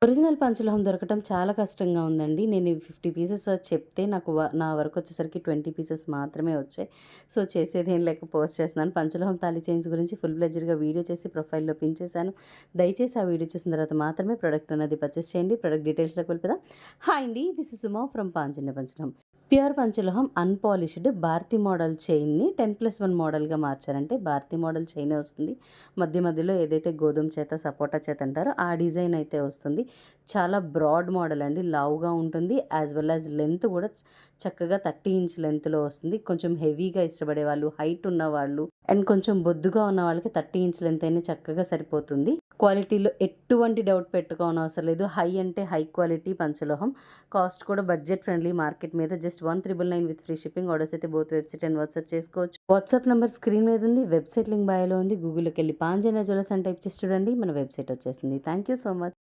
Original పంచలోహం దొరకటం చాలా కష్టంగా ఉందండి. నేను ఈ 50 పీసెస్ చెప్తే నాకు నా వరకొచ్చేసరికి 20 పీసెస్ మాత్రమే వచ్చాయి. సో, చేసేదేం లేక పోస్ట్ చేస్తున్నాను. పంచలోహం తాళి చైన్స్ గురించి ఫుల్ ఫ్లెడ్జ్డ్‌గా వీడియో చేసి ప్రొఫైల్‌లో పిన్ చేశాను. దయచేసి ఆ వీడియో చూసిన తర్వాత మాత్రమే ప్రొడక్ట్ అనేది పర్చేస్ చేయండి. ప్రొడక్ట్ డీటెయిల్స్‌లోకి వెళ్ళిపోదాం. హాయ్ అండి. This is Suma from Panchajanya పంచలోహం. ప్యూర్ పంచలోహం అన్‌పాలిష్డ్ భారతి మోడల్ చైన్‌ని 10+1 మోడల్‌గా మార్చారంటే భారతి మోడల్ చైనే వస్తుంది. మధ్య మధ్యలో ఏదైతే గోధుమ చేత, సపోటా చేత అంటారో ఆ డిజైన్ అయితే వస్తుంది. చాలా బ్రాడ్ మోడల్ అండి. లావుగా ఉంటుంది. యాజ్ వెల్ యాజ్ లెంత్ కూడా చక్కగా 30 ఇంచ్ లెంత్‌లో వస్తుంది. కొంచెం హెవీగా ఇష్టపడేవాళ్ళు, హైట్ ఉన్నవాళ్ళు అండ్ కొంచెం బొద్దుగా ఉన్న వాళ్ళకి 30 ఇంచ్ లెంత్ అయినా చక్కగా సరిపోతుంది. క్వాలిటీలో ఎటువంటి డౌట్ పెట్టుకోనవసరం లేదు. హై అంటే హై క్వాలిటీ పంచలోహం. కాస్ట్ కూడా బడ్జెట్ ఫ్రెండ్లీ మార్కెట్ మీద just 1999 with free shipping. Orders అయితే బోత్ వెబ్‌సైట్ అండ్ వాట్సాప్ చేసుకోవచ్చు. వాట్సాప్ నంబర్ స్క్రీన్ మీద ఉంది. వెబ్‌సైట్ లింక్ బయోలో ఉంది. గూగుల్‌లోకెళ్ళి పాంజన్య జ్యువెలర్స్ అని టైప్ చేసి చూడండి. మన వెబ్‌సైట్ వచ్చేసింది. Thank you so much.